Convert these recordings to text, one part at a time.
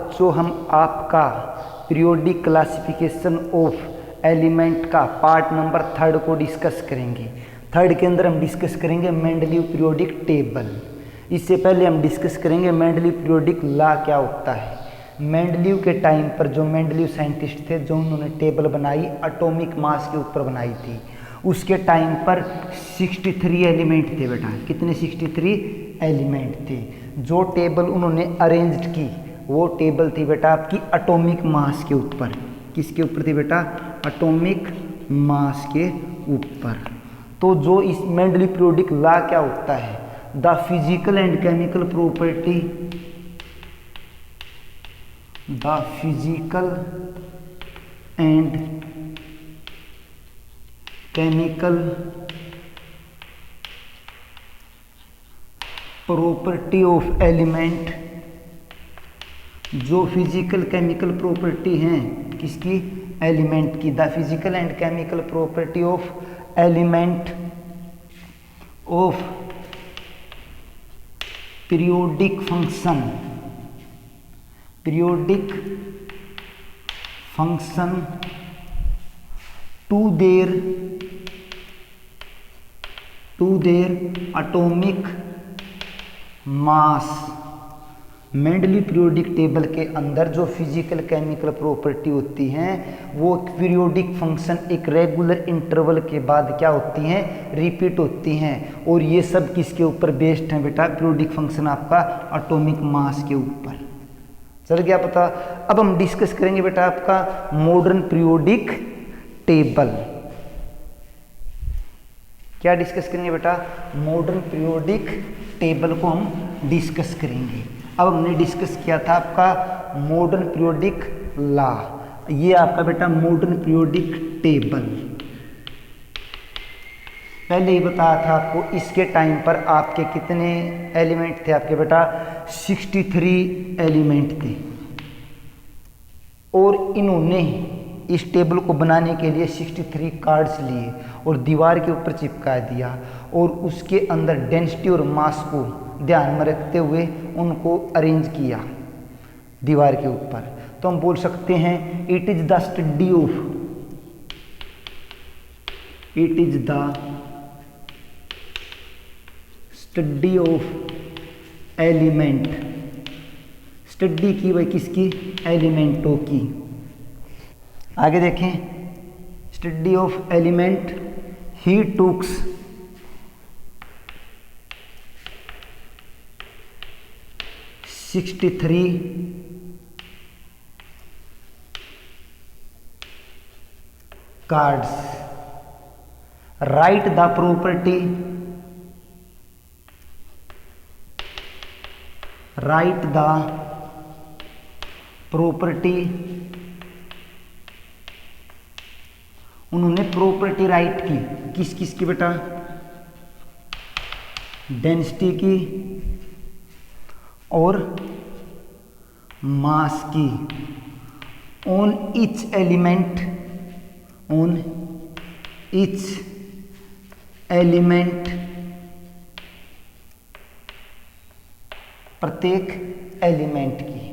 बच्चों हम आपका पीरियोडिक क्लासिफिकेशन ऑफ एलिमेंट का पार्ट नंबर 3 को डिस्कस करेंगे। 3 के अंदर हम डिस्कस करेंगे मेंडलीव पीरियोडिक टेबल। इससे पहले हम डिस्कस करेंगे मेंडलीव पीरियोडिक लॉ क्या होता है। मेंडलीव के टाइम पर जो मेंडलीव साइंटिस्ट थे, जो उन्होंने टेबल बनाई एटॉमिक मास के ऊपर बनाई थी, उसके टाइम पर 63 एलिमेंट थे बेटा। कितने? 63 एलिमेंट थे। जो टेबल उन्होंने अरेंज्ड की वो टेबल थी बेटा आपकी एटॉमिक मास के ऊपर। किसके ऊपर थी बेटा? एटॉमिक मास के ऊपर। तो जो इस मेंडलीव पीरियोडिक लॉ क्या होता है? The physical and chemical property, the physical and chemical property of element, जो फिजिकल केमिकल प्रॉपर्टी हैं किसकी? एलिमेंट की। The physical and chemical property of element of periodic function, periodic function to their atomic mass. Mendeleev periodic table के अंदर जो physical chemical property होती हैं वो पीरियोडिक फंक्शन एक रेगुलर इंटरवल के बाद क्या होती हैं? रिपीट होती हैं। और ये सब किसके ऊपर बेस्ड हैं बेटा? पीरियोडिक फंक्शन आपका एटॉमिक मास के ऊपर। चल गया पता? अब हम डिस्कस करेंगे बेटा आपका मॉडर्न पीरियोडिक टेबल। क्या डिस्कस करेंगे बेटा? मॉडर्न पीरियोडिक टेबल को हम डिस्कस करेंगे। अब हमने डिस्कस किया था आपका मॉडर्न पीरियोडिक लॉ। ये आपका बेटा मॉडर्न पीरियोडिक टेबल। पहले ही बताया था आपको, इसके टाइम पर आपके कितने एलिमेंट थे? आपके बेटा 63 एलिमेंट थे। और इन्होंने इस टेबल को बनाने के लिए 63 कार्ड्स लिए और दीवार के ऊपर चिपका दिया, और उसके अंदर डेंसिटी और मास को ध्यान में रखते हुए उनको अरेंज किया दीवार के ऊपर। तो हम बोल सकते हैं it is the study of, it is the study of element. Study की वह किसकी? एलिमेंटों की। आगे देखें, study of element, he tooks (63) cards. Write the property, write the property. उन्होंने प्रॉपर्टी राइट की किस किस की बेटा? डेंसिटी की और मास की। On each element, on each element, प्रत्येक एलिमेंट की।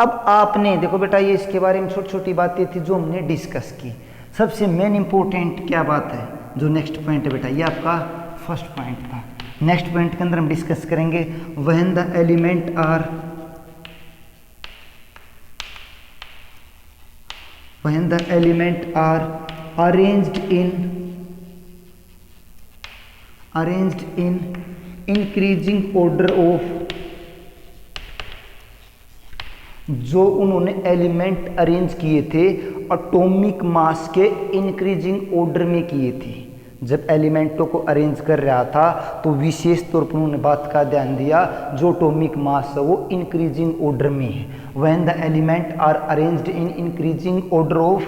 अब आपने देखो बेटा, ये इसके बारे में छोटी छोटी बातें थी जो हमने डिस्कस की। सबसे मेन इंपॉर्टेंट क्या बात है? जो नेक्स्ट पॉइंट है बेटा, ये आपका फर्स्ट पॉइंट था। नेक्स्ट पॉइंट के अंदर हम डिस्कस करेंगे when the element are, when the element are arranged in increasing order of. जो उन्होंने एलिमेंट अरेंज किए थे एटॉमिक मास के इंक्रीजिंग ऑर्डर में किए थे। जब एलिमेंटों को अरेंज कर रहा था तो विशेष तौर पर उन्होंने बात का ध्यान दिया, जो एटॉमिक मास है वो इंक्रीजिंग ऑर्डर में है। When the element are arranged in increasing order of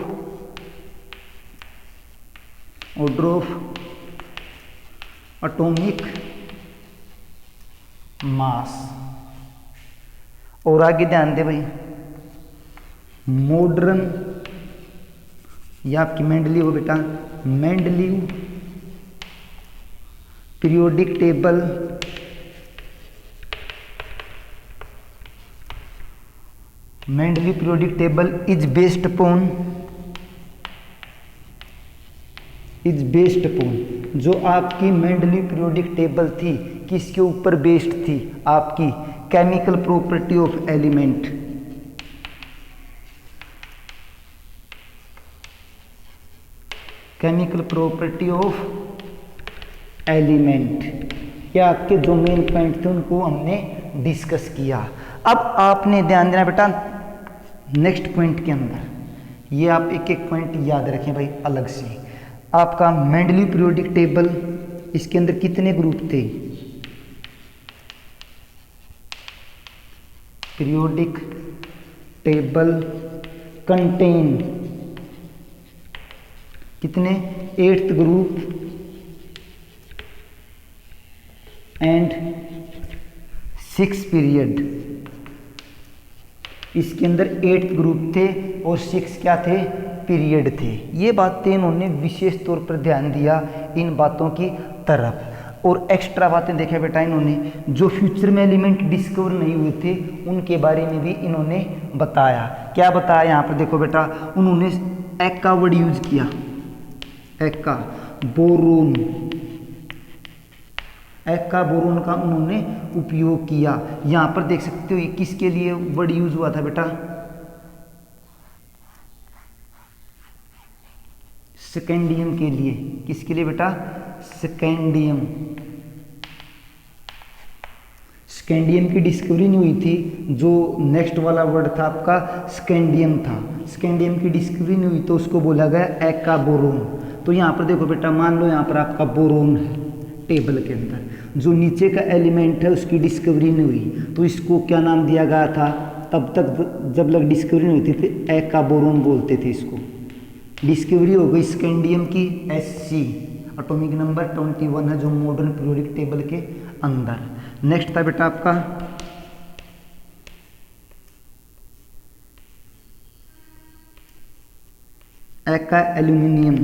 atomic mass. और आगे ध्यान दे भाई, मॉडर्न, ये आपकी मेंडलीव हो बेटा, Mendeleev periodic table Mendeleev periodic table is based upon जो आपकी मेंडलीव पीरियोडिक टेबल थी किसके ऊपर बेस्ड थी, आपकी chemical property of element, chemical property of element. या आपके जो मेन पॉइंट थे उनको हमने डिस्कस किया। अब आपने ध्यान देना बेटा नेक्स्ट पॉइंट के अंदर, ये आप एक एक पॉइंट याद रखें भाई अलग से। आपका मेंडलीव पीरियोडिक टेबल, इसके अंदर कितने ग्रुप थे, पीरियोडिक टेबल कंटेन कितने, 8th ग्रुप एंड 6 पीरियड। इसके अंदर 8th ग्रुप थे और 6 क्या थे, पीरियड थे। ये बातें इन्होंने विशेष तौर पर ध्यान दिया इन बातों की तरफ। और एक्स्ट्रा बातें देखा बेटा इन्होंने, जो फ्यूचर में एलिमेंट डिस्कवर नहीं हुए थे उनके बारे में भी इन्होंने बताया। क्या बताया यहाँ पर देखो बेटा, उन्होंने एक का वर्ड यूज किया, एक का बोरोन, एक का बोरोन का उन्होंने उपयोग किया। यहाँ पर देख सकते हो ये किसके लिए वर्ड यूज हुआ था बेटा, स्कैंडियम के लिए। किसके लिए बेटा, स्कैंडियम। स्कैंडियम की डिस्कवरी नहीं हुई थी, जो नेक्स्ट वाला वर्ड था आपका स्कैंडियम था। स्कैंडियम की डिस्कवरी नहीं हुई तो उसको बोला गया एक्का बोरोन। तो यहाँ पर देखो बेटा, मान लो यहाँ पर आपका बोरोन है टेबल के अंदर, जो नीचे का एलिमेंट है उसकी डिस्कवरी नहीं हुई तो इसको क्या नाम दिया गया था, तब तक जब लग डिस्कवरी नहीं होती थी एक्का बोरोन बोलते थे इसको। डिस्कवरी हो गई स्कैंडियम की, Sc एटॉमिक नंबर 21 है जो मॉडर्न पीरियोडिक टेबल के अंदर। नेक्स्ट था बेटा आपका एक्का एल्यूमिनियम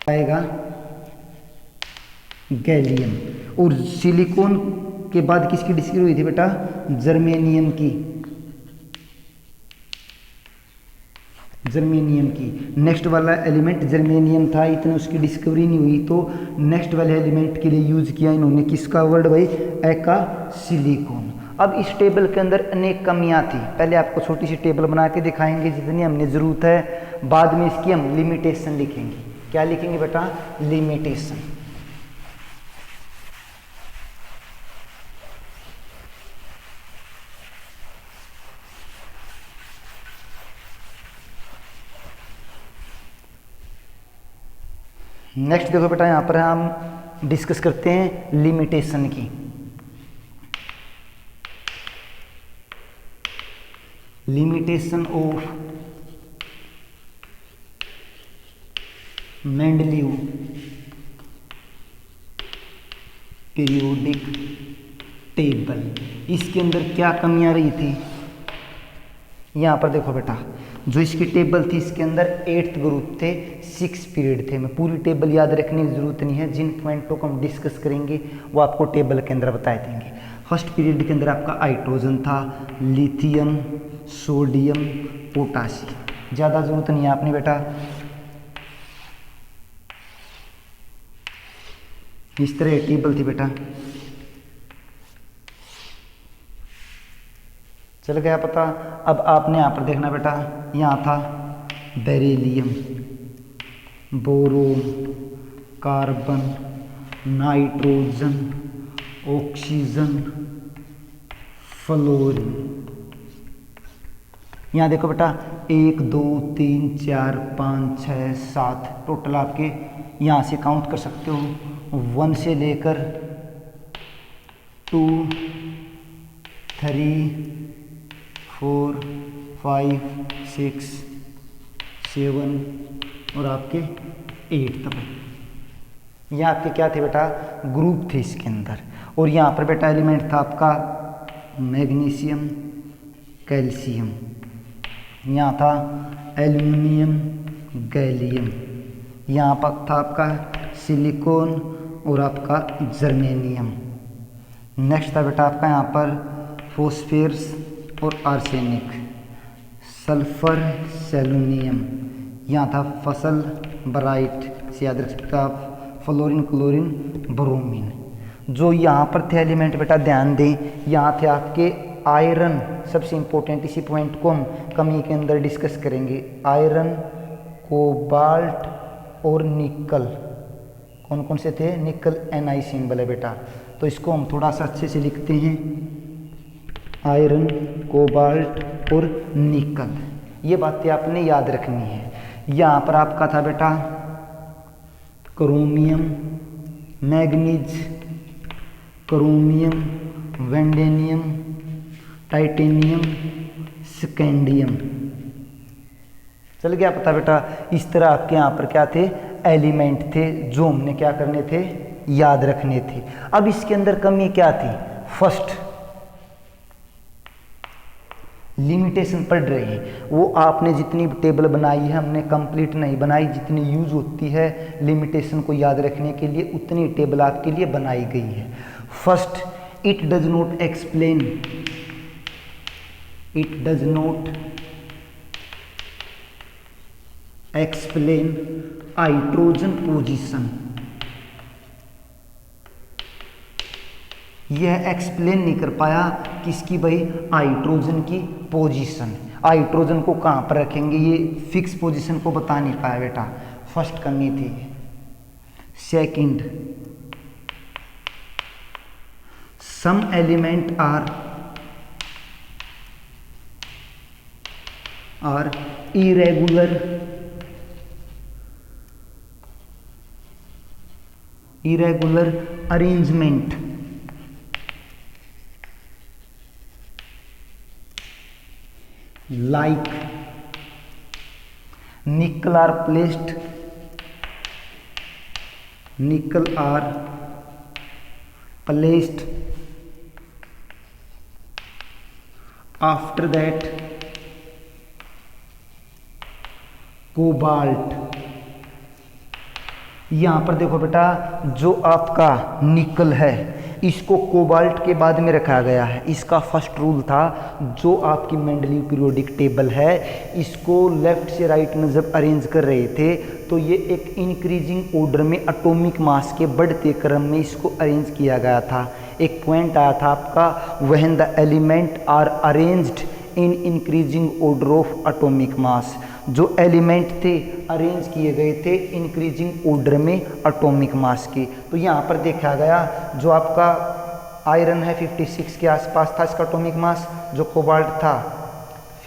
आएगा, गैलियम। और सिलिकॉन के बाद किसकी डिस्कवरी हुई थी बेटा, जर्मेनियम की, जर्मेनियम की। नेक्स्ट वाला एलिमेंट जर्मेनियम था, इतने उसकी डिस्कवरी नहीं हुई तो नेक्स्ट वाले एलिमेंट के लिए यूज किया इन्होंने किसका वर्ड भाई, एक्का सिलिकॉन। अब इस टेबल के अंदर अनेक कमियां थी, पहले आपको छोटी सी टेबल बना के दिखाएंगे जितनी हमने ज़रूरत है, बाद में इसकी हम लिमिटेशन लिखेंगे। क्या लिखेंगे बेटा, लिमिटेशन। नेक्स्ट देखो बेटा, यहाँ पर हम डिस्कस करते हैं लिमिटेशन की। Limitation of Mendeleev periodic table, इसके अंदर क्या कमियां रही थी। यहाँ पर देखो बेटा, जो इसकी टेबल थी इसके अंदर 8th ग्रुप थे, 6 पीरियड थे। मैं पूरी टेबल याद रखने की जरूरत नहीं है, जिन पॉइंटों को हम डिस्कस करेंगे वो आपको टेबल के अंदर बता देंगे। फर्स्ट पीरियड के अंदर आपका हाइड्रोजन था, लिथियम, सोडियम, पोटासियम। ज़्यादा जरूरत नहीं है आपने बेटा, इस तरह टेबल थी बेटा। चल गया पता। अब आपने यहाँ पर देखना बेटा, यहाँ था beryllium, boron, carbon, nitrogen, oxygen, fluorine. यहाँ देखो बेटा 1 2 3 4 5 6 7 टोटल आपके यहाँ से काउंट कर सकते हो, 1 से लेकर 2 3 4 5 6 7 और आपके 8 तक। यहाँ आपके क्या थे बेटा, ग्रुप थे इसके अंदर। और यहाँ पर बेटा एलिमेंट था आपका मैग्नीशियम, कैल्शियम। यहाँ था एल्युमिनियम, गैलियम। यहाँ पर था आपका सिलिकॉन और आपका जर्मेनियम। नेक्स्ट था बेटा आपका यहाँ पर फॉस्फेरस और आर्सेनिक, सल्फर सेलुनियम, यहाँ था फसल ब्राइट से याद रख सकते हो आप, फ्लोरीन क्लोरीन ब्रोमीन। जो यहाँ पर थे एलिमेंट बेटा ध्यान दें, यहाँ थे आपके आयरन, सबसे इंपॉर्टेंट, इसी पॉइंट को हम कमी के अंदर डिस्कस करेंगे। आयरन, कोबाल्ट और निकल। कौन कौन से थे? निकल Ni सिंबल है बेटा, तो इसको हम थोड़ा सा अच्छे से लिखते हैं, आयरन, कोबाल्ट और निकल। ये बातें आपने याद रखनी है। यहाँ पर आपका था बेटा chromium, manganese, chromium, vanadium, titanium, scandium. चल गया पता बेटा। इस तरह आपके यहाँ पर क्या थे? एलिमेंट थे जो हमने क्या करने थे? याद रखने थे। अब इसके अंदर कमी क्या थी? फर्स्ट लिमिटेशन पढ़ रहे हैं, वो आपने जितनी टेबल बनाई है हमने कंप्लीट नहीं बनाई, जितनी यूज होती है लिमिटेशन को याद रखने के लिए उतनी टेबल आपके लिए बनाई गई है। First, it does not explain, it does not explain hydrogen position. यह एक्सप्लेन नहीं कर पाया किसकी भाई? हाइड्रोजन की पोजीशन। हाइड्रोजन को कहाँ पर रखेंगे, ये फिक्स पोजीशन को बता नहीं पाया बेटा, फर्स्ट कमी थी। Second, some element are irregular, irregular arrangement, like nickel are placed, nickel are placed after that cobalt. यहाँ पर देखो बेटा, जो आपका निकल है इसको कोबाल्ट के बाद में रखा गया है। इसका फर्स्ट रूल था, जो आपकी मेंडलीव पीरियोडिक टेबल है इसको लेफ्ट से राइट में जब अरेंज कर रहे थे तो ये एक इंक्रीजिंग ऑर्डर में एटॉमिक मास के बढ़ते क्रम में इसको अरेंज किया गया था। एक पॉइंट आया था आपका, when the element are arranged in increasing order of atomic mass. जो एलिमेंट थे अरेंज किए गए थे इंक्रीजिंग ऑर्डर में एटॉमिक मास के। तो यहाँ पर देखा गया, जो आपका आयरन है 56 के आसपास था इसका एटॉमिक मास, जो कोबाल्ट था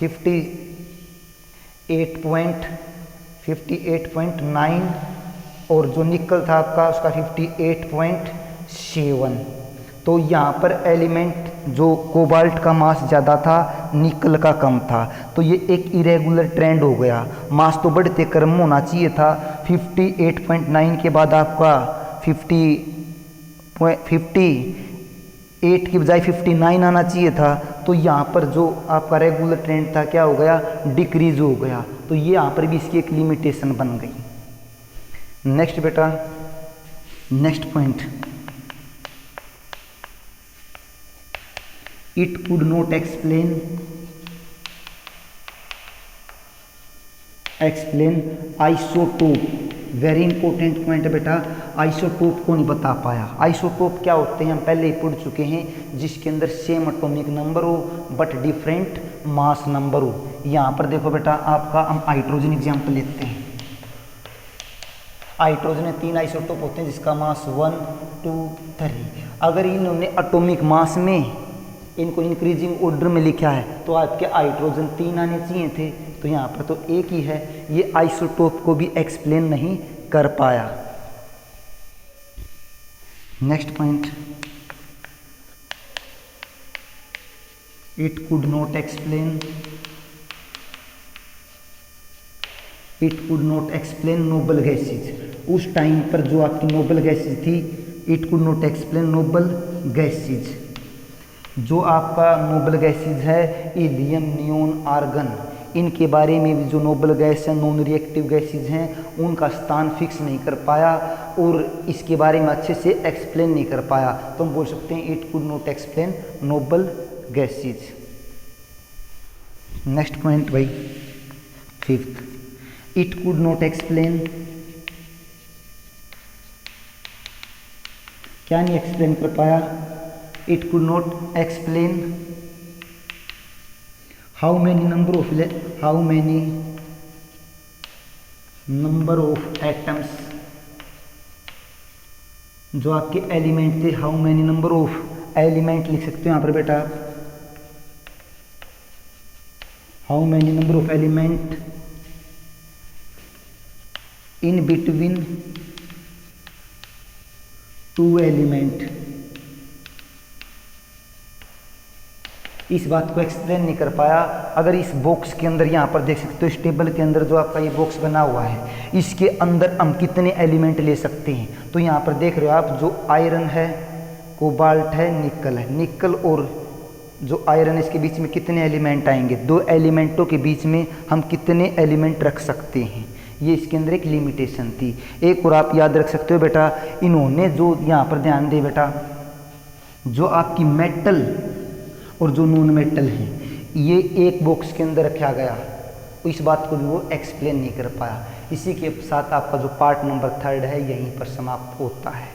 58.9 और जो निकल था आपका उसका 58.7। तो यहाँ पर एलिमेंट जो कोबाल्ट का मास ज़्यादा था, निकल का कम था, तो ये एक इरेगुलर ट्रेंड हो गया। मास तो बढ़ते क्रम में होना चाहिए था, 58.9 के बाद आपका 58 की बजाय 59 आना चाहिए था। तो यहाँ पर जो आपका रेगुलर ट्रेंड था क्या हो गया? डिक्रीज हो गया। तो ये यहाँ पर भी इसकी एक लिमिटेशन बन गई। नेक्स्ट बेटा, next point, it could not explain isotope. Very important point है बेटा, आइसोटोप को नहीं बता पाया। आइसोटोप क्या होते हैं हम पहले ही पढ़ चुके हैं, जिसके अंदर सेम एटॉमिक नंबर हो बट डिफरेंट मास नंबर हो। यहाँ पर देखो बेटा आपका, हम हाइड्रोजन एग्जाम्पल लेते हैं। हाइड्रोजन में 3 आइसोटोप होते हैं जिसका मास 1, 2, 3। अगर इन्होंने एटॉमिक मास में इनको इंक्रीजिंग ऑर्डर में लिखा है तो आपके हाइड्रोजन 3 आने चाहिए थे, तो यहाँ पर तो एक ही है। ये आइसोटोप को भी एक्सप्लेन नहीं कर पाया। Next point, it could not explain noble gases. उस टाइम पर जो आपकी नोबल गैसेज थी, it could not explain noble gases. जो आपका नोबल गैसेज है, हीलियम, नियोन, आर्गन, इनके बारे में भी जो नोबल गैस या नॉन रिएक्टिव गैसेज हैं उनका स्थान फिक्स नहीं कर पाया और इसके बारे में अच्छे से एक्सप्लेन नहीं कर पाया, तो हम बोल सकते हैं it could not explain noble gases. Next point भाई, fifth, it could not explain, क्या नहीं एक्सप्लेन कर पाया, it could not explain how many number of atoms, जो आपके एलिमेंट थे, how many number of element लिख सकते हो यहाँ पर बेटा, how many number of element in between two element, इस बात को एक्सप्लेन नहीं कर पाया। अगर इस बॉक्स के अंदर यहाँ पर देख सकते हो, इस टेबल के अंदर जो आपका ये बॉक्स बना हुआ है, इसके अंदर हम कितने एलिमेंट ले सकते हैं, तो यहाँ पर देख रहे हो आप, जो आयरन है, कोबाल्ट है, निकल है, निकल और जो आयरन है इसके बीच में कितने एलिमेंट आएंगे, 2 एलिमेंटों के बीच में हम कितने एलिमेंट रख सकते हैं, ये इसके अंदर एक लिमिटेशन थी। एक और आप याद रख सकते हो बेटा, इन्होंने जो यहाँ पर ध्यान दे बेटा, जो आपकी मेटल और जो नॉन मेटल है ये एक बॉक्स के अंदर रखा गया, इस बात को भी वो एक्सप्लेन नहीं कर पाया। इसी के साथ आपका जो पार्ट नंबर 3 है यहीं पर समाप्त होता है।